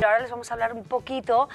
Ahora les vamos a hablar un poquito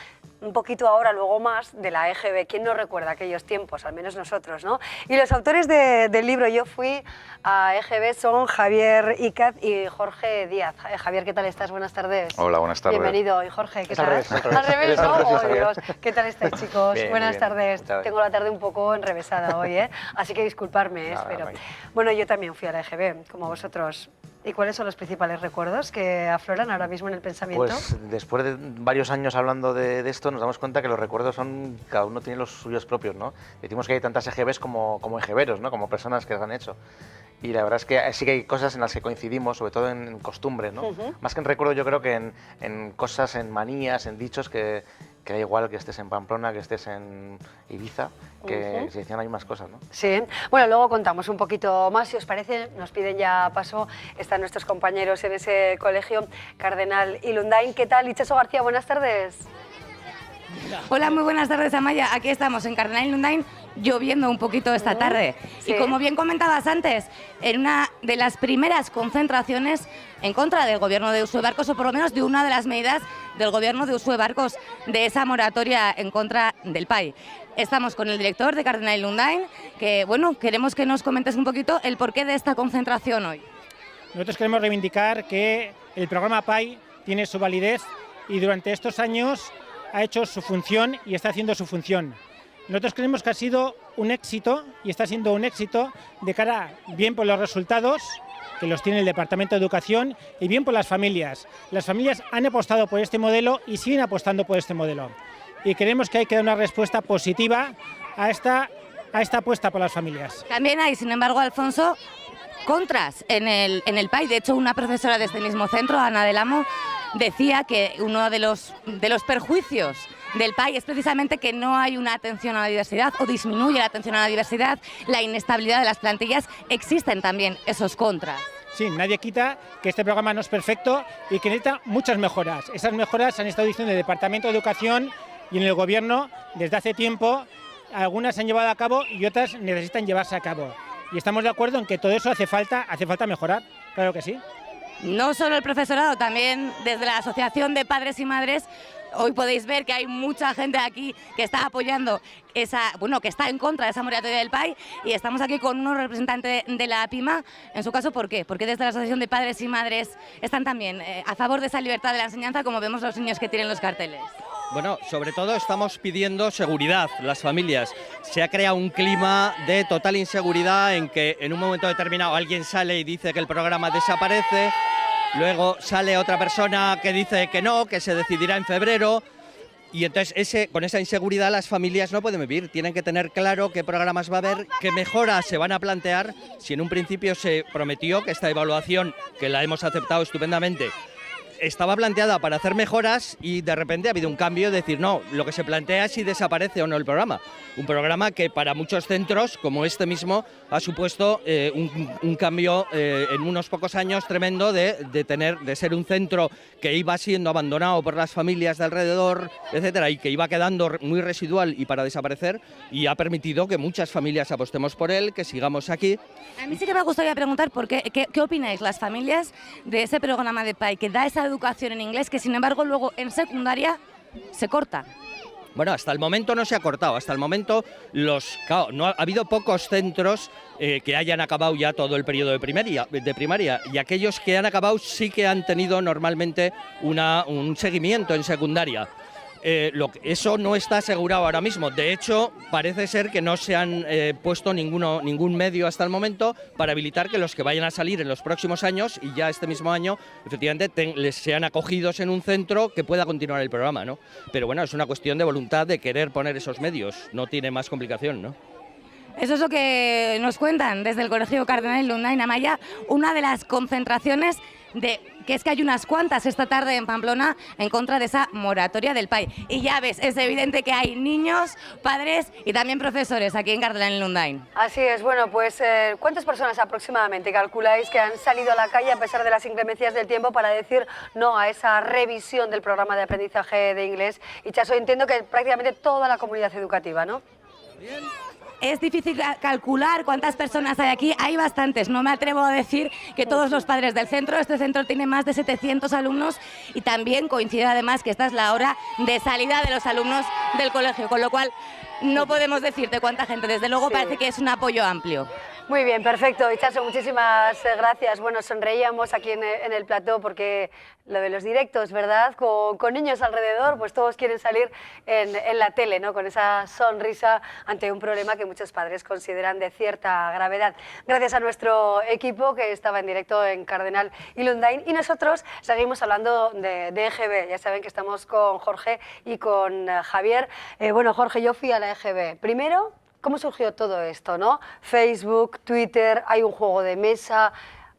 ahora, luego más, de la EGB. ¿Quién no recuerda aquellos tiempos? Al menos nosotros, ¿no? Y los autores del libro Yo fui a EGB son Javier Icaz y Jorge Díaz. Javier, ¿qué tal estás? Buenas tardes. Hola, buenas tardes. Bienvenido. Y Jorge, ¿qué tal? Al revés, ¿no? Gracias, Oh, Dios. ¿Qué tal estáis, chicos? Bien, buenas bien. tardes. Tengo la tarde un poco enrevesada hoy, ¿eh? Así que disculparme, Nada, espero. no hay. Bueno, yo también fui a la EGB, como vosotros. ¿Y cuáles son los principales recuerdos que afloran ahora mismo en el pensamiento? Pues después de varios años hablando de esto, nos damos cuenta que los recuerdos son, cada uno tiene los suyos propios, ¿no? Decimos que hay tantas EGBs como EGBeros, ¿no? Como personas que las han hecho. Y la verdad es que sí que hay cosas en las que coincidimos, sobre todo en costumbres, ¿no? Más que en recuerdo, yo creo que en cosas, en manías, en dichos que da igual que estés en Pamplona, que estés en Ibiza, que se decían las mismas cosas, ¿no? Sí. Bueno, luego contamos un poquito más, si os parece. Nos piden ya paso. Están nuestros compañeros en ese colegio, Cardenal y Lundain. ¿Qué tal, Itxaso García? Buenas tardes. Hola, muy buenas tardes, Amaya. Aquí estamos en Cardenal y Lundain, lloviendo un poquito esta tarde. Sí. Y como bien comentabas antes, en una de las primeras concentraciones en contra del gobierno de Uxue Barkos, o por lo menos de una de las medidas del gobierno de Uxue Barkos, de esa moratoria en contra del PAI. Estamos con el director de Cardenal y Lundain, que bueno, queremos que nos comentes un poquito el porqué de esta concentración hoy. Nosotros queremos reivindicar que el programa PAI tiene su validez y durante estos años ha hecho su función y está haciendo su función. Nosotros creemos que ha sido un éxito y está siendo un éxito de cara bien por los resultados, que los tiene el Departamento de Educación, y bien por las familias. Las familias han apostado por este modelo y siguen apostando por este modelo. Y creemos que hay que dar una respuesta positiva a esta apuesta por las familias. También hay, sin embargo, Alfonso, contras en el PAI. De hecho, una profesora de este mismo centro, Ana del Amo, decía que uno de los perjuicios del PAI es precisamente que no hay una atención a la diversidad o disminuye la atención a la diversidad, la inestabilidad de las plantillas. Existen también esos contras. Sí, nadie quita que este programa no es perfecto y que necesita muchas mejoras. Esas mejoras se han estado diciendo en el Departamento de Educación y en el Gobierno desde hace tiempo. Algunas se han llevado a cabo y otras necesitan llevarse a cabo. Y estamos de acuerdo en que todo eso hace falta mejorar, claro que sí. No solo el profesorado, también desde la Asociación de Padres y Madres. Hoy podéis ver que hay mucha gente aquí que está apoyando que está en contra de esa moratoria del PAI, y estamos aquí con un representante de la PIMA. En su caso, ¿por qué? Porque desde la Asociación de Padres y Madres están también a favor de esa libertad de la enseñanza, como vemos los niños que tienen los carteles. Bueno, sobre todo estamos pidiendo seguridad, las familias. Se ha creado un clima de total inseguridad en que en un momento determinado alguien sale y dice que el programa desaparece, luego sale otra persona que dice que no, que se decidirá en febrero, y entonces con esa inseguridad las familias no pueden vivir. Tienen que tener claro qué programas va a haber, qué mejoras se van a plantear. Si en un principio se prometió que esta evaluación, que la hemos aceptado estupendamente, estaba planteada para hacer mejoras, y de repente ha habido un cambio, de decir, no, lo que se plantea es si desaparece o no el programa. Un programa que para muchos centros, como este mismo, ha supuesto un cambio en unos pocos años tremendo de ser un centro que iba siendo abandonado por las familias de alrededor, etcétera, y que iba quedando muy residual y para desaparecer, y ha permitido que muchas familias apostemos por él, que sigamos aquí. A mí sí que me gustaría preguntar ¿qué opináis las familias de ese programa de PAI que da esa educación en inglés, que sin embargo luego en secundaria se corta? Bueno, hasta el momento no se ha cortado, hasta el momento no ha habido pocos centros que hayan acabado ya todo el periodo de primaria, y aquellos que han acabado sí que han tenido normalmente un seguimiento en secundaria. Eso no está asegurado ahora mismo. De hecho, parece ser que no se han puesto ningún medio hasta el momento para habilitar que los que vayan a salir en los próximos años, y ya este mismo año, efectivamente, les sean acogidos en un centro que pueda continuar el programa, ¿no? Pero bueno, es una cuestión de voluntad de querer poner esos medios, no tiene más complicación, ¿no? Eso es lo que nos cuentan desde el Colegio Cardenal y Lundain, Amaya. Una de las concentraciones que es que hay unas cuantas esta tarde en Pamplona en contra de esa moratoria del PAI. Y ya ves, es evidente que hay niños, padres y también profesores aquí en Cardenal y Lundain. Así es. Bueno, pues ¿cuántas personas aproximadamente calculáis que han salido a la calle a pesar de las inclemencias del tiempo para decir no a esa revisión del programa de aprendizaje de inglés? Itxaso, entiendo que prácticamente toda la comunidad educativa, ¿no? es difícil calcular cuántas personas hay aquí. Hay bastantes, no me atrevo a decir que todos los padres del centro. Este centro tiene más de 700 alumnos y también coincide además que esta es la hora de salida de los alumnos del colegio, con lo cual no podemos decirte cuánta gente. Desde luego parece que es un apoyo amplio. Muy bien, perfecto. Itxaso, muchísimas gracias. Bueno, sonreíamos aquí en el plató porque lo de los directos, ¿verdad? Con niños alrededor, pues todos quieren salir en la tele, ¿no? Con esa sonrisa ante un problema que muchos padres consideran de cierta gravedad. Gracias a nuestro equipo que estaba en directo en Cardenal y Lundain, y nosotros seguimos hablando de EGB. Ya saben que estamos con Jorge y con Javier. Bueno, Jorge, yo fui a la EGB. Primero, ¿cómo surgió todo esto, no? Facebook, Twitter, hay un juego de mesa,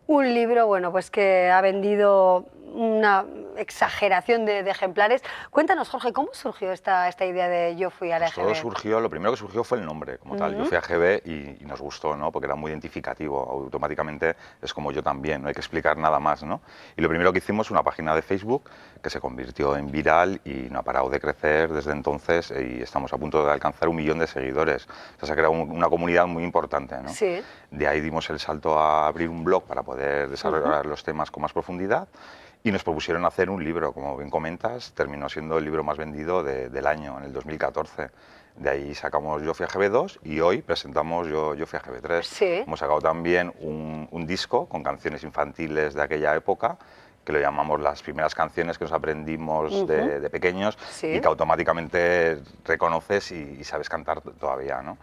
un libro, bueno, pues que ha vendido una exageración de ejemplares. Cuéntanos, Jorge, ¿cómo surgió esta idea de Yo fui a la EGB? Todo surgió, lo primero que surgió fue el nombre, como tal. Yo fui a EGB y nos gustó, ¿no? Porque era muy identificativo, automáticamente es como yo también, no hay que explicar nada más, ¿no? Y lo primero que hicimos, una página de Facebook que se convirtió en viral y no ha parado de crecer desde entonces y estamos a punto de alcanzar 1 millón de seguidores. O sea, se ha creado una comunidad muy importante, ¿no? Sí. De ahí dimos el salto a abrir un blog para poder desarrollar los temas con más profundidad. Y nos propusieron hacer un libro, como bien comentas, terminó siendo el libro más vendido del año, en el 2014. De ahí sacamos Yo fui a GB 2 y hoy presentamos Yo fui a GB 3. Sí. Hemos sacado también un disco con canciones infantiles de aquella época, que lo llamamos las primeras canciones que nos aprendimos de pequeños y que automáticamente reconoces y sabes cantar todavía, ¿no?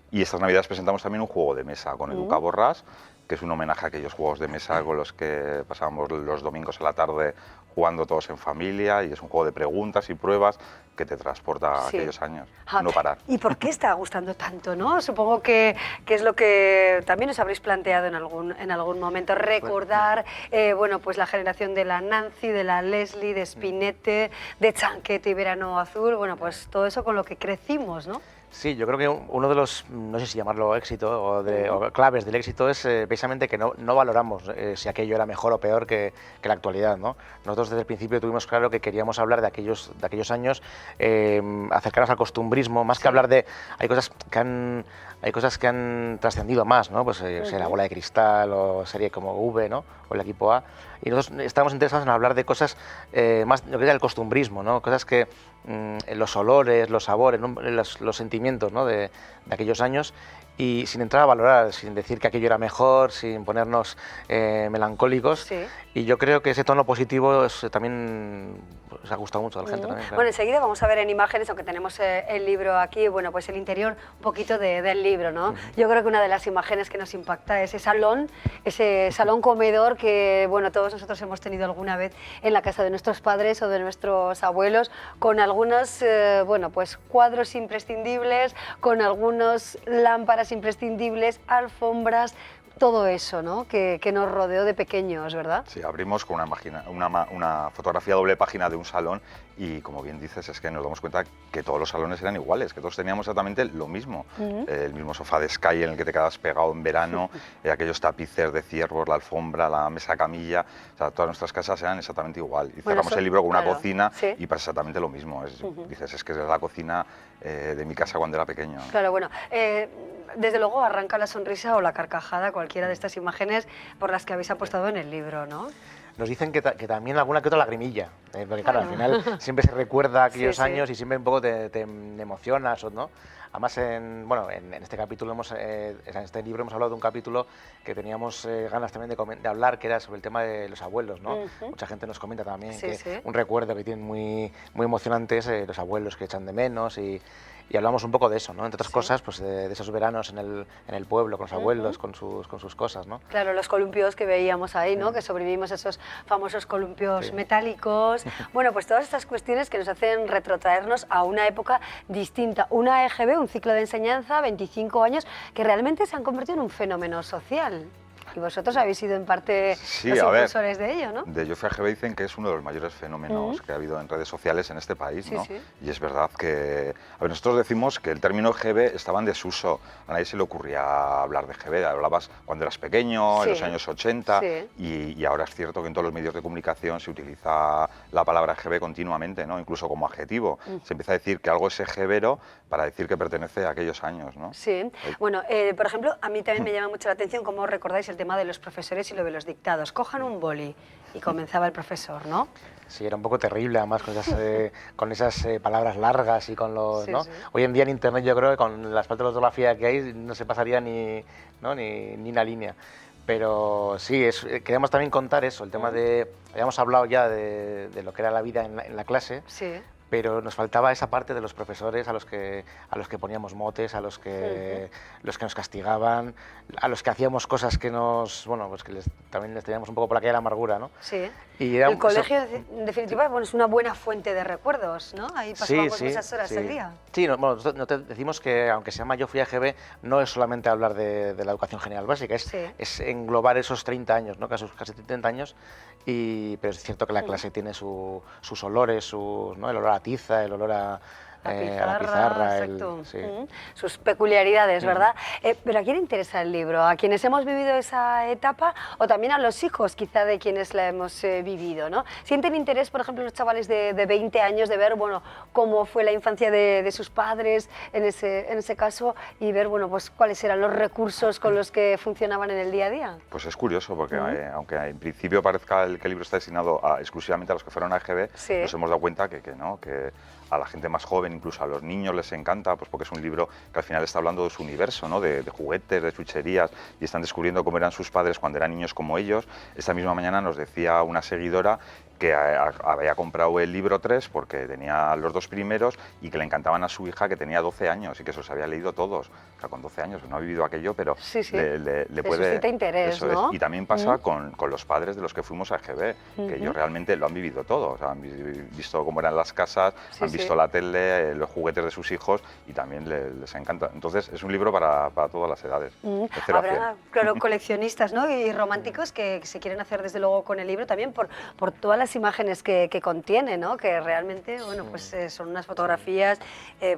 Y estas navidades presentamos también un juego de mesa con Educa Borràs, que es un homenaje a aquellos juegos de mesa con los que pasábamos los domingos a la tarde jugando todos en familia, y es un juego de preguntas y pruebas que te transporta a aquellos años, no parar. ¿Y por qué está gustando tanto, no? Supongo que es lo que también os habréis planteado en algún momento, recordar, bueno, pues la generación de la Nancy, de la Leslie, de Spinette, de Chanquete y Verano Azul, bueno, pues todo eso con lo que crecimos, ¿no? Sí, yo creo que uno de los, no sé si llamarlo éxito o claves del éxito es precisamente que no valoramos si aquello era mejor o peor que la actualidad, ¿no? Nosotros desde el principio tuvimos claro que queríamos hablar de aquellos años, acercarnos al costumbrismo, más que hablar de... Hay cosas que han trascendido más, ¿no? Pues sea La Bola de Cristal o serie como V, ¿no? O El Equipo A. Y nosotros estamos interesados en hablar de cosas más, lo que era el costumbrismo, ¿no? Cosas que los olores, los sabores, ¿no? los sentimientos, ¿no? de aquellos años, y sin entrar a valorar, sin decir que aquello era mejor, sin ponernos melancólicos. Sí. Y yo creo que ese tono positivo también ha gustado mucho a la gente. También, claro. Bueno, enseguida vamos a ver en imágenes, aunque tenemos el libro aquí, bueno, pues el interior un poquito del libro, ¿no? Yo creo que una de las imágenes que nos impacta es ese salón comedor que, bueno, todos nosotros hemos tenido alguna vez en la casa de nuestros padres o de nuestros abuelos, con algunos, bueno, pues cuadros imprescindibles, con algunos lámparas imprescindibles, alfombras, todo eso, ¿no? que nos rodeó de pequeños, ¿verdad? Sí, abrimos con una fotografía doble página de un salón y, como bien dices, es que nos damos cuenta que todos los salones eran iguales, que todos teníamos exactamente lo mismo. El mismo sofá de Sky en el que te quedas pegado en verano, aquellos tapices de ciervos, la alfombra, la mesa camilla, o sea, todas nuestras casas eran exactamente igual. Y cerramos el libro con una cocina y pasa exactamente lo mismo. Dices, es que es la cocina de mi casa cuando era pequeño. Claro, bueno, desde luego arranca la sonrisa o la carcajada cualquiera de estas imágenes por las que habéis apostado en el libro, ¿no? Nos dicen que también alguna que otra lagrimilla, porque claro, al final siempre se recuerda aquellos años y siempre un poco te emocionas, ¿no? Además, en este capítulo, en este libro hemos hablado de un capítulo que teníamos ganas también de hablar, que era sobre el tema de los abuelos, ¿no? Mucha gente nos comenta también que un recuerdo que tienen muy emocionante es los abuelos que echan de menos y hablamos un poco de eso, ¿no? Entre otras cosas, pues de esos veranos en el pueblo, con los abuelos, con sus cosas, ¿no? Claro, los columpios que veíamos ahí, ¿no? Que sobrevivimos a esos famosos columpios metálicos. Bueno, pues todas estas cuestiones que nos hacen retrotraernos a una época distinta. Una EGB, un ciclo de enseñanza, 25 años, que realmente se han convertido en un fenómeno social. Y vosotros habéis sido en parte Sí, los a ver, impulsores de ello, ¿no? De Yo fui a GB dicen que es uno de los mayores fenómenos que ha habido en redes sociales en este país, Sí, ¿no? sí. Y es verdad que, a ver, nosotros decimos que el término GB estaba en desuso, a nadie se le ocurría hablar de GB, hablabas cuando eras pequeño, en los Sí. años 80, Sí. y ahora es cierto que en todos los medios de comunicación se utiliza la palabra GB continuamente, ¿no? Incluso como adjetivo. Se empieza a decir que algo es egebero para decir que pertenece a aquellos años, ¿no? Sí. Bueno, por ejemplo, a mí también me llama mucho la atención cómo recordáis el tema de los profesores y lo de los dictados. Cojan un boli y comenzaba el profesor, ¿no? Sí, era un poco terrible, además, con esas palabras largas y con los... Sí, ¿no? sí. Hoy en día en Internet yo creo que con las faltas de ortografía que hay no se pasaría ni una línea. Pero sí, queríamos también contar eso, el tema de... Habíamos hablado ya de lo que era la vida en la clase, Sí. pero nos faltaba esa parte de los profesores a los que poníamos motes, a los que nos castigaban, a los que hacíamos cosas que pues que también les teníamos un poco por aquella amargura, ¿no? Sí. Y era El colegio, en definitiva, bueno, es una buena fuente de recuerdos, ¿no? Ahí pasábamos muchas horas al día. Sí, nosotros decimos que aunque se llama Yo fui a GB, no es solamente hablar de la educación general básica, es englobar esos 30 años, ¿no? Casi 30 años, pero es cierto que la clase tiene sus olores, ¿no? El olor a tiza, el olor a la pizarra, exacto. Sus peculiaridades, ¿verdad? Pero ¿a quién interesa el libro? ¿A quienes hemos vivido esa etapa o también a los hijos, quizá, de quienes la hemos vivido, ¿no? ¿Sienten interés, por ejemplo, los chavales de 20 años de ver, bueno, cómo fue la infancia de sus padres en ese caso y ver, bueno, pues cuáles eran los recursos con los que funcionaban en el día a día? Pues es curioso, porque aunque en principio parezca que el libro está destinado exclusivamente a los que fueron a EGB, nos hemos dado cuenta que no, que a la gente más joven, incluso a los niños les encanta, pues porque es un libro que al final está hablando de su universo, ¿no? de juguetes, de chucherías, y están descubriendo cómo eran sus padres cuando eran niños como ellos. Esta misma mañana nos decía una seguidora que había comprado el libro 3 porque tenía los 2 primeros y que le encantaban a su hija, que tenía 12 años y que se los había leído todos. O sea, con 12 años no ha vivido aquello, pero le puede... suscita interés, eso ¿no? Y también pasa con los padres de los que fuimos a EGB, que ellos realmente lo han vivido todo. O sea, han visto cómo eran las casas, han visto la tele, los juguetes de sus hijos y también les encanta. Entonces es un libro para todas las edades. Habrá, claro, coleccionistas, ¿no? Y románticos que se quieren hacer desde luego con el libro también por todas las imágenes que contiene, ¿no? Que realmente, bueno, pues son unas fotografías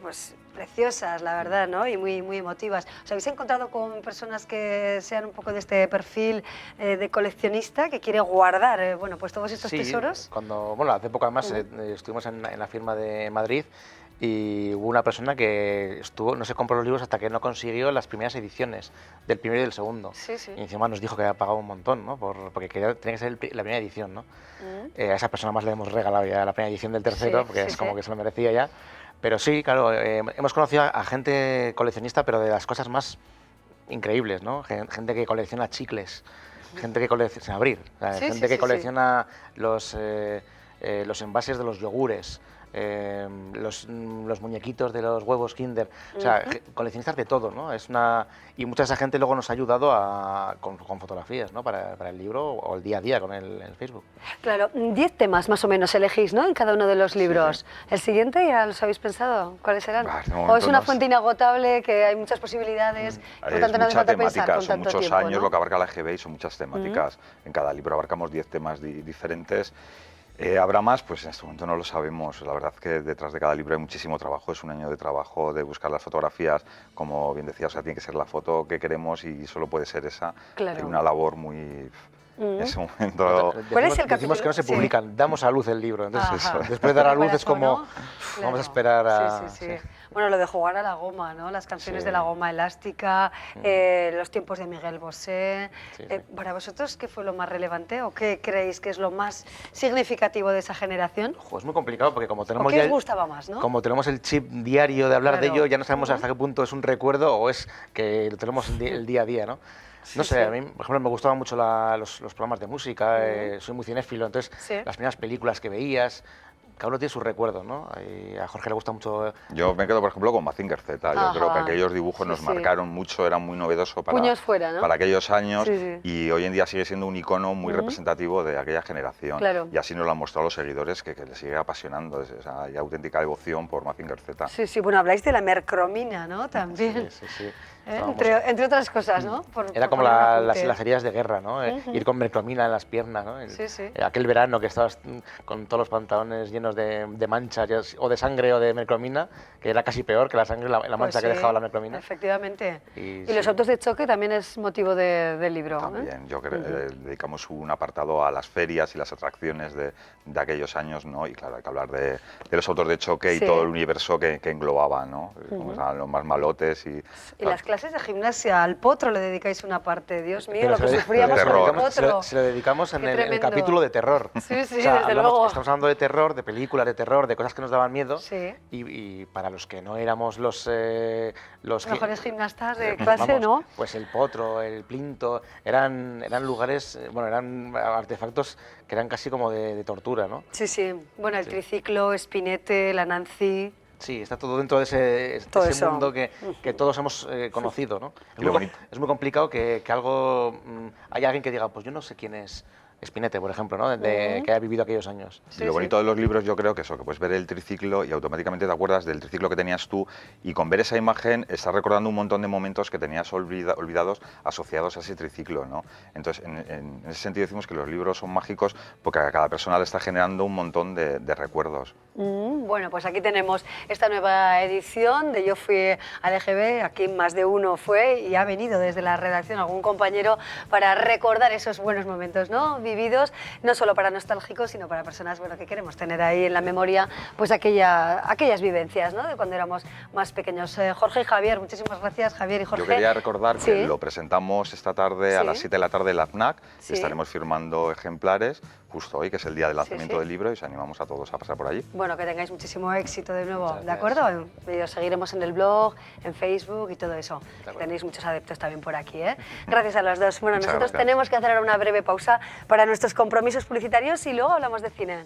pues preciosas, la verdad, ¿no? Y muy, muy emotivas. ¿Os habéis encontrado con personas que sean un poco de este perfil de coleccionista que quiere guardar, bueno, pues todos estos tesoros? Hace poco además estuvimos en la firma de Madrid y hubo una persona que no se compró los libros hasta que no consiguió las primeras ediciones del primero y del segundo. Y encima nos dijo que había pagado un montón, ¿no? Porque tenía que ser la primera edición, ¿no? A esa persona más le hemos regalado ya la primera edición del tercero, porque es como que se lo merecía ya. Pero sí, claro, hemos conocido a gente coleccionista, pero de las cosas más increíbles, ¿no? Gente que colecciona chicles, gente que colecciona sin abrir, gente que colecciona los envases de los yogures, los muñequitos de los huevos Kinder, o sea, coleccionistas de todo, ¿no? Y mucha de esa gente luego nos ha ayudado con fotografías, ¿no? Para el libro o el día a día con el Facebook. Claro, 10 temas más o menos elegís, ¿no? En cada uno de los libros. ¿El siguiente ya los habéis pensado? ¿Cuáles serán? ¿O es una fuente inagotable, que hay muchas posibilidades, por lo tanto no hace falta pensar con tanto son muchos tiempo, años, ¿no? lo que abarca la EGB y son muchas temáticas. En cada libro abarcamos 10 temas diferentes. ¿Habrá más? Pues en este momento no lo sabemos. La verdad que detrás de cada libro hay muchísimo trabajo, es un año de trabajo de buscar las fotografías, como bien decía, o sea, tiene que ser la foto que queremos y solo puede ser esa. Claro. Hay una labor muy... En ese momento... ¿Cuál es el capítulo? Decimos que no se publican, damos a luz el libro. Entonces, Ajá. después de dar a luz es como... ¿no? Vamos a esperar a... Sí. Bueno, lo de jugar a la goma, ¿no? Las canciones de la goma elástica, los tiempos de Miguel Bosé. ¿Para vosotros qué fue lo más relevante o qué creéis que es lo más significativo de esa generación? Es muy complicado porque como tenemos ¿O qué os gustaba más, no? Como tenemos el chip diario de hablar de ello, ya no sabemos hasta qué punto es un recuerdo o es que lo tenemos el día a día, ¿no? No sé, a mí, por ejemplo, me gustaban mucho los programas de música, soy muy cinéfilo, entonces las primeras películas que veías, cada uno tiene sus recuerdos, ¿no? Y a Jorge le gusta mucho... Yo me quedo, por ejemplo, con Mazinger Z. Yo creo que aquellos dibujos nos marcaron mucho, eran muy novedosos para aquellos años y hoy en día sigue siendo un icono muy representativo de aquella generación. Claro. Y así nos lo han mostrado los seguidores que les sigue apasionando. O sea, hay auténtica devoción por Mazinger Z. Sí, bueno, habláis de la mercromina, ¿no? También. Sí. Entre otras cosas, ¿no? Era como las heridas de guerra, ¿no? Ir con merclomina en las piernas, ¿no? Aquel verano que estabas con todos los pantalones llenos de manchas o de sangre o de merclomina, que era casi peor que la sangre, la mancha que dejaba la merclomina. Efectivamente. Y los autos de choque también es motivo del libro. También, yo creo que dedicamos un apartado a las ferias y las atracciones de aquellos años, ¿no? Y claro, hay que hablar de los autos de choque y todo el universo que englobaba, ¿no? Como estaban los más malotes y las clases de gimnasia, al potro le dedicáis una parte, Dios mío, lo que sufríamos con el potro. Se lo dedicamos en el capítulo de terror. Sí, desde luego. Estamos hablando de terror, de películas de terror, de cosas que nos daban miedo. Y para los que no éramos los mejores gimnastas de clase, ¿no? Pues el potro, el plinto, eran lugares, eran artefactos que eran casi como de tortura, ¿no? Sí. Bueno, el triciclo, Spinete, la Nancy. Sí, está todo dentro de ese mundo que todos hemos conocido, ¿no? Es muy complicado que haya alguien que diga, pues yo no sé quién es Spinete, por ejemplo, ¿no? Que haya vivido aquellos años. Y lo bonito de los libros yo creo que eso, que puedes ver el triciclo y automáticamente te acuerdas del triciclo que tenías tú y con ver esa imagen estás recordando un montón de momentos que tenías olvidados asociados a ese triciclo, ¿no? Entonces, en ese sentido decimos que los libros son mágicos porque a cada persona le está generando un montón de recuerdos. Bueno, pues aquí tenemos esta nueva edición de Yo fui al EGB, aquí más de uno fue y ha venido desde la redacción algún compañero para recordar esos buenos momentos, ¿no? Vividos, no solo para nostálgicos, sino para personas que queremos tener ahí en la memoria pues aquellas vivencias, ¿no? De cuando éramos más pequeños. Jorge y Javier, muchísimas gracias, Javier y Jorge. Yo quería recordar que lo presentamos esta tarde a las 7 de la tarde en la FNAC, estaremos firmando ejemplares justo hoy, que es el día del lanzamiento del libro, y os animamos a todos a pasar por allí. Bueno, que tengáis muchísimo éxito de nuevo, ¿de acuerdo? Y os seguiremos en el blog, en Facebook y todo eso. Tenéis muchos adeptos también por aquí, ¿eh? Gracias a los dos. Bueno, nosotros tenemos que hacer ahora una breve pausa para nuestros compromisos publicitarios y luego hablamos de cine.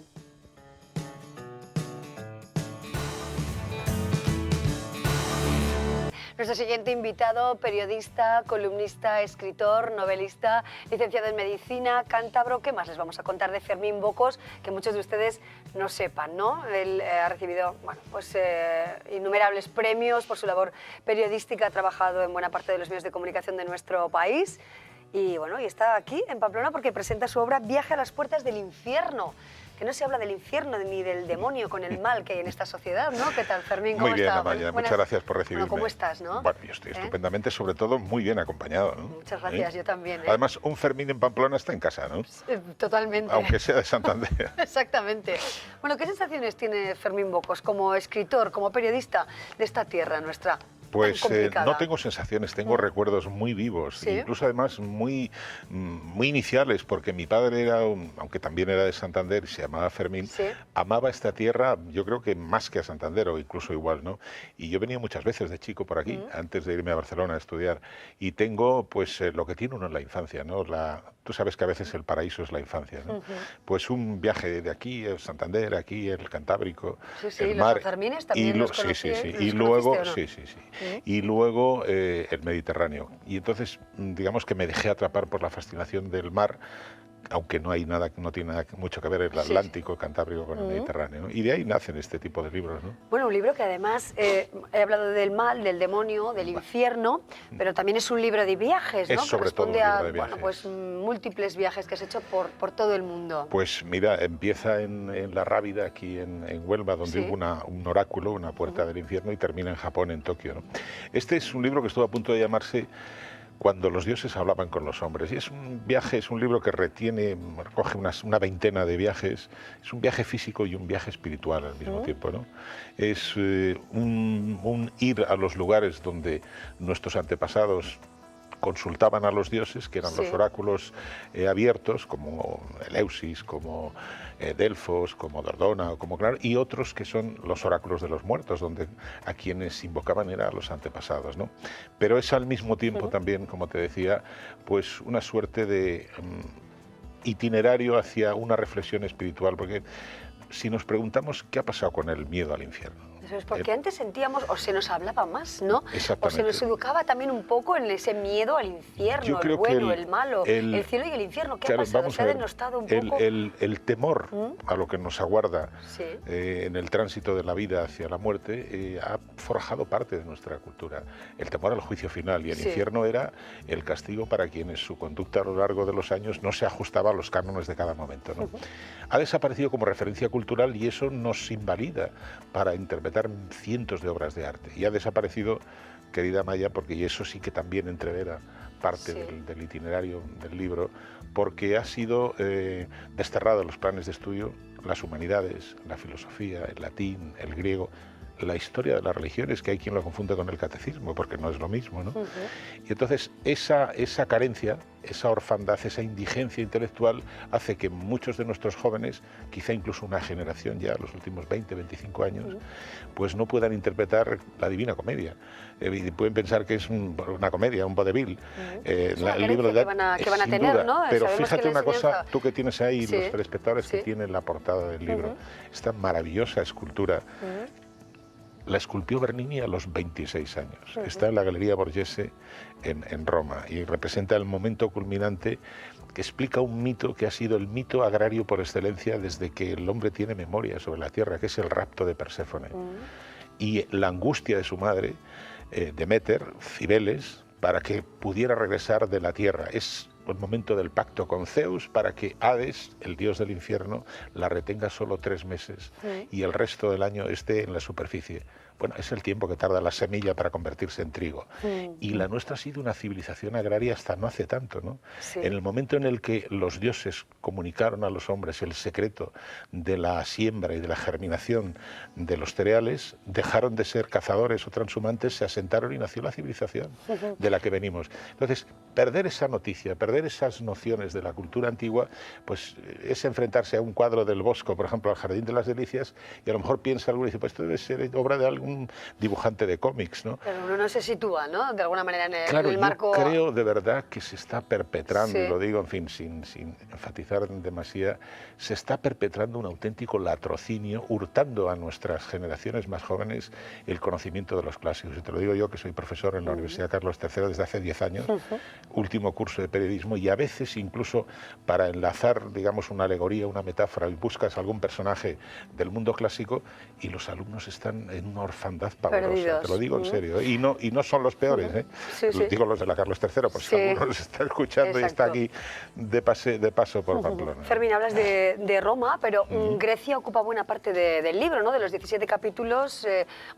Nuestro siguiente invitado, periodista, columnista, escritor, novelista, licenciado en medicina, cántabro. ¿Qué más les vamos a contar de Fermín Bocos? Que muchos de ustedes no sepan, ¿no? Él ha recibido innumerables premios por su labor periodística, ha trabajado en buena parte de los medios de comunicación de nuestro país. Y bueno, y está aquí en Pamplona porque presenta su obra Viaje a las puertas del infierno. Que no se habla del infierno ni del demonio con el mal que hay en esta sociedad, ¿no? ¿Qué tal, Fermín? ¿Cómo Muy bien, está? Amaya, muchas gracias por recibirme. Bueno, ¿cómo estás, no? Bueno, yo estoy estupendamente, sobre todo muy bien acompañado, ¿no? Muchas gracias, yo también. Además, un Fermín en Pamplona está en casa, ¿no? Totalmente. Aunque sea de Santander. Exactamente. Bueno, ¿qué sensaciones tiene Fermín Bocos como escritor, como periodista de esta tierra nuestra? Pues no tengo sensaciones, tengo recuerdos muy vivos, incluso además muy iniciales, porque mi padre era, aunque también era de Santander y se llamaba Fermín, amaba esta tierra, yo creo que más que a Santander o incluso igual, ¿no? Y yo venía muchas veces de chico por aquí, antes de irme a Barcelona a estudiar, y tengo pues lo que tiene uno en la infancia, ¿no? Tú sabes que a veces el paraíso es la infancia, ¿no? Pues un viaje de aquí, el Santander, aquí el Cantábrico, el mar. Los Fermines también los conocí, y luego, y luego el Mediterráneo. Y entonces, digamos que me dejé atrapar por la fascinación del mar, aunque no tiene nada mucho que ver el Atlántico, el Cantábrico con el Mediterráneo, ¿no? Y de ahí nacen este tipo de libros, ¿no? Bueno, un libro que además he hablado del mal, del demonio, del infierno, pero también es un libro de viajes, ¿no? Es sobre todo un libro de viajes. Bueno, pues múltiples viajes que has hecho por todo el mundo. Pues mira, empieza en La Rábida, aquí en Huelva, donde hubo un oráculo, una puerta del infierno, y termina en Japón, en Tokio, ¿no? Este es un libro que estuvo a punto de llamarse Cuando los dioses hablaban con los hombres. Y es un viaje, es un libro que recoge una veintena de viajes. Es un viaje físico y un viaje espiritual al mismo tiempo, ¿no? Es un ir a los lugares donde nuestros antepasados consultaban a los dioses, que eran los oráculos abiertos, como Eleusis, como Delfos, como Dordona, o como Clar, y otros que son los oráculos de los muertos, donde a quienes invocaban eran los antepasados, ¿no? Pero es al mismo tiempo también, como te decía, pues una suerte de itinerario hacia una reflexión espiritual, porque si nos preguntamos qué ha pasado con el miedo al infierno, Eso es porque antes sentíamos, o se nos hablaba más, ¿no? Exactamente. O se nos educaba también un poco en ese miedo al infierno, Yo creo el bueno, que el malo, el cielo y el infierno. ¿Qué claro, ha pasado? vamos ¿Se ha a ver, denostado un poco? El temor a lo que nos aguarda Sí. en el tránsito de la vida hacia la muerte ha forjado parte de nuestra cultura. El temor al juicio final, y el infierno era el castigo para quienes su conducta a lo largo de los años no se ajustaba a los cánones de cada momento, ¿no? Ha desaparecido como referencia cultural y eso nos invalida para interpretar cientos de obras de arte. Y ha desaparecido, querida Maya, porque y eso sí que también entrevera parte del itinerario del libro, porque ha sido desterrado de los planes de estudio las humanidades, la filosofía, el latín, el griego, la historia de las religiones, que hay quien lo confunde con el catecismo, porque no es lo mismo, ¿no? Y entonces esa carencia, esa orfandad, esa indigencia intelectual hace que muchos de nuestros jóvenes, quizá incluso una generación ya, los últimos 20, 25 años, pues no puedan interpretar la Divina Comedia. Pueden pensar que es una comedia, un vodevil. Es una el libro que van a tener, duda, ¿no? pero Sabemos fíjate que la una cosa, enseñanza... tú que tienes ahí los telespectadores que tienen la portada del libro, esta maravillosa escultura. La esculpió Bernini a los 26 años. Está en la Galería Borghese en Roma y representa el momento culminante que explica un mito que ha sido el mito agrario por excelencia desde que el hombre tiene memoria sobre la tierra, que es el rapto de Perséfone. Y la angustia de su madre, Deméter, Cibeles, para que pudiera regresar de la tierra. Es el momento del pacto con Zeus para que Hades, el dios del infierno, la retenga solo 3 meses y el resto del año esté en la superficie. Bueno, es el tiempo que tarda la semilla para convertirse en trigo. Y la nuestra ha sido una civilización agraria hasta no hace tanto, ¿no? En el momento en el que los dioses comunicaron a los hombres el secreto de la siembra y de la germinación de los cereales, dejaron de ser cazadores o transhumantes, se asentaron y nació la civilización de la que venimos. Entonces, perder esa noticia, perder esas nociones de la cultura antigua, pues es enfrentarse a un cuadro del Bosco, por ejemplo, al Jardín de las Delicias, y a lo mejor piensa alguno y dice, pues esto debe ser obra de algún dibujante de cómics, ¿no? Pero uno no se sitúa, ¿no? De alguna manera en el Claro, marco... yo creo de verdad que se está perpetrando, y lo digo, en fin, sin enfatizar demasiado, se está perpetrando un auténtico latrocinio, hurtando a nuestras generaciones más jóvenes el conocimiento de los clásicos. Y te lo digo yo, que soy profesor en la Universidad Carlos III desde hace 10 años, último curso de periodismo, y a veces incluso para enlazar, digamos, una alegoría, una metáfora, y buscas algún personaje del mundo clásico y los alumnos están en una orfandad pavorosa. Perdidos. Te lo digo en serio, ¿eh? Y no son los peores, ¿eh? Digo los de la Carlos III, por si alguno los está escuchando y está aquí de paso por Pamplona. Fermín, hablas de Roma, pero Grecia ocupa buena parte del libro, ¿no? De los 17 capítulos,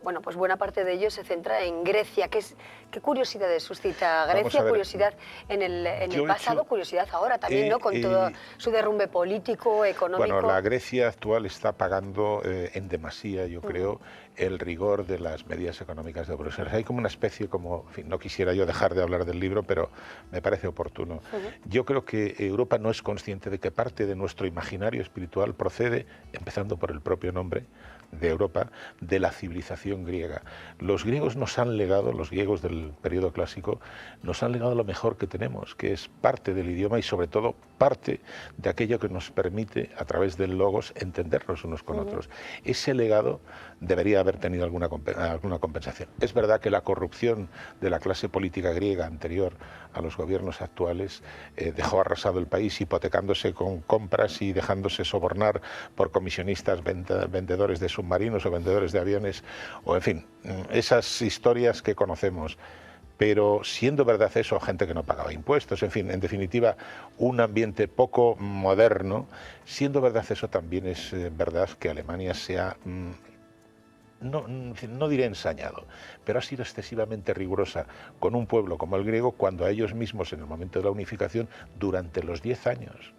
bueno, pues buena parte de ellos se centra en Grecia. ¿Qué curiosidades suscita Grecia? Curiosidad en el pasado, curiosidad ahora también, ¿no? Con todo su derrumbe político, económico. Bueno, la Grecia actual está pagando en demasía, yo creo, el rigor de las medidas económicas de Bruselas. Hay como una especie, como, en fin, no quisiera yo dejar de hablar del libro, pero me parece oportuno. Yo creo que Europa no es consciente de que parte de nuestro imaginario espiritual procede, empezando por el propio nombre de Europa, de la civilización griega. Los griegos nos han legado, los griegos del periodo clásico, nos han legado lo mejor que tenemos, que es parte del idioma y sobre todo parte de aquello que nos permite, a través del logos, entendernos unos con otros. Ese legado debería haber tenido alguna compensación. Es verdad que la corrupción de la clase política griega anterior a los gobiernos actuales dejó arrasado el país, hipotecándose con compras y dejándose sobornar por comisionistas vendedores de submarinos o vendedores de aviones, o en fin, esas historias que conocemos. Pero siendo verdad eso, gente que no pagaba impuestos, en fin, en definitiva, un ambiente poco moderno, siendo verdad eso, también es verdad que Alemania se ha, no diré ensañado, pero ha sido excesivamente rigurosa con un pueblo como el griego, cuando a ellos mismos, en el momento de la unificación, durante los 10 años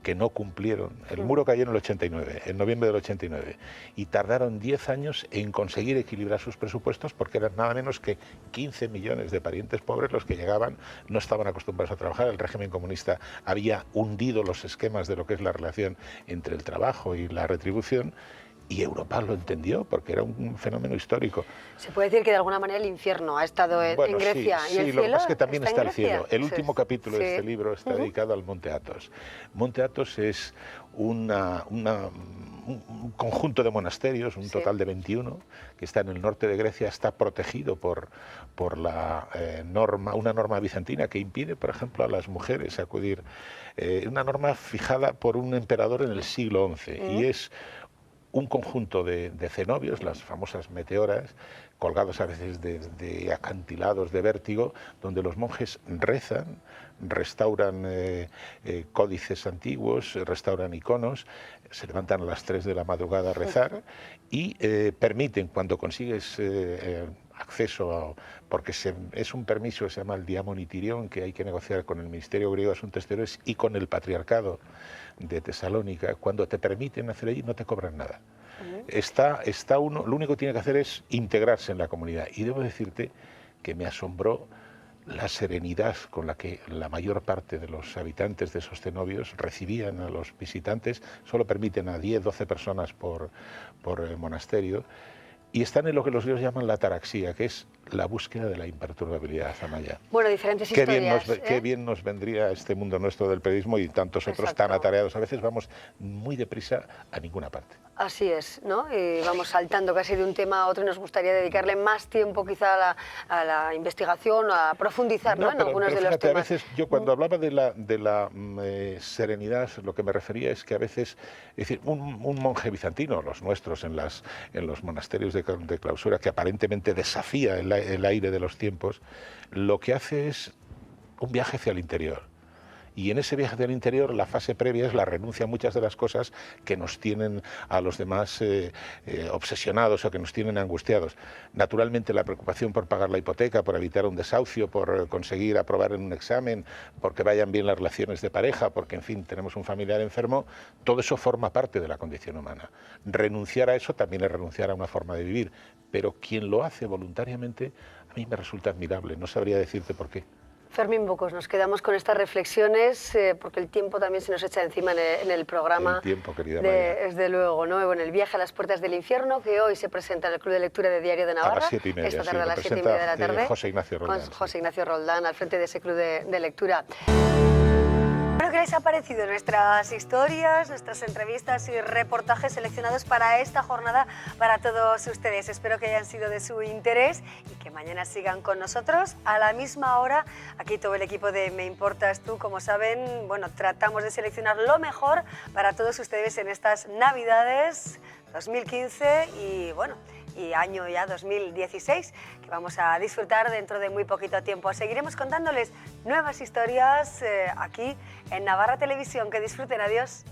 que no cumplieron. El muro cayó en el 89, en noviembre del 89, y tardaron 10 años en conseguir equilibrar sus presupuestos porque eran nada menos que 15 millones de parientes pobres los que llegaban, no estaban acostumbrados a trabajar, el régimen comunista había hundido los esquemas de lo que es la relación entre el trabajo y la retribución, y Europa lo entendió porque era un fenómeno histórico. Se puede decir que de alguna manera el infierno ha estado en Grecia, sí, y el sí, lo que cielo pasa es que también está el cielo. El Sí. último capítulo Sí. de este libro está dedicado al Monte Athos. Monte Athos es un conjunto de monasterios, un total de 21, que está en el norte de Grecia, está protegido por la una norma bizantina que impide, por ejemplo, a las mujeres acudir, una norma fijada por un emperador en el siglo XI, y es un conjunto de cenobios, las famosas meteoras, colgados a veces de acantilados de vértigo, donde los monjes rezan, restauran códices antiguos, restauran iconos, se levantan a las 3 de la madrugada a rezar y permiten, cuando consigues acceso, porque es un permiso que se llama el diamonitirión, que hay que negociar con el Ministerio Griego de Asuntos Exteriores y con el Patriarcado de Tesalónica, cuando te permiten hacer allí no te cobran nada. Está uno, lo único que tiene que hacer es integrarse en la comunidad, y debo decirte que me asombró la serenidad con la que la mayor parte de los habitantes de esos cenobios recibían a los visitantes. Solo permiten a 10, 12 personas por monasterio, y están en lo que los griegos llaman la ataraxia, que es la búsqueda de la imperturbabilidad, Amaya. Bueno, diferentes historias. Qué bien nos vendría este mundo nuestro del periodismo y tantos otros tan atareados. A veces vamos muy deprisa a ninguna parte. Así es, ¿no? Y vamos saltando casi de un tema a otro, y nos gustaría dedicarle más tiempo quizá a la investigación, a profundizar, ¿no? En algunos de los fíjate, temas. A veces yo cuando hablaba de la serenidad, lo que me refería es que a veces, es decir, un monje bizantino, los nuestros en los monasterios de clausura, que aparentemente desafía el aire de los tiempos, lo que hace es un viaje hacia el interior. Y en ese viaje del interior, la fase previa es la renuncia a muchas de las cosas que nos tienen a los demás obsesionados o que nos tienen angustiados. Naturalmente, la preocupación por pagar la hipoteca, por evitar un desahucio, por conseguir aprobar en un examen, porque vayan bien las relaciones de pareja, porque, en fin, tenemos un familiar enfermo, todo eso forma parte de la condición humana. Renunciar a eso también es renunciar a una forma de vivir, pero quien lo hace voluntariamente, a mí me resulta admirable, no sabría decirte por qué. Fermín Bocos, nos quedamos con estas reflexiones porque el tiempo también se nos echa encima en el programa. El tiempo, querida María. Desde luego, ¿no? Bueno, el viaje a las puertas del infierno, que hoy se presenta en el Club de Lectura de Diario de Navarra. A las 7:30. Esta tarde a las 7:30 de la tarde. José Ignacio Roldán. Con José Ignacio Roldán al frente de ese Club de Lectura. Bueno, ¿qué les ha parecido nuestras historias, nuestras entrevistas y reportajes seleccionados para esta jornada para todos ustedes? Espero que hayan sido de su interés y que mañana sigan con nosotros a la misma hora. Aquí todo el equipo de Me Importas Tú, como saben, bueno, tratamos de seleccionar lo mejor para todos ustedes en estas Navidades 2015 y bueno, y año ya 2016, que vamos a disfrutar dentro de muy poquito tiempo. Seguiremos contándoles nuevas historias aquí en Navarra Televisión. Que disfruten, adiós.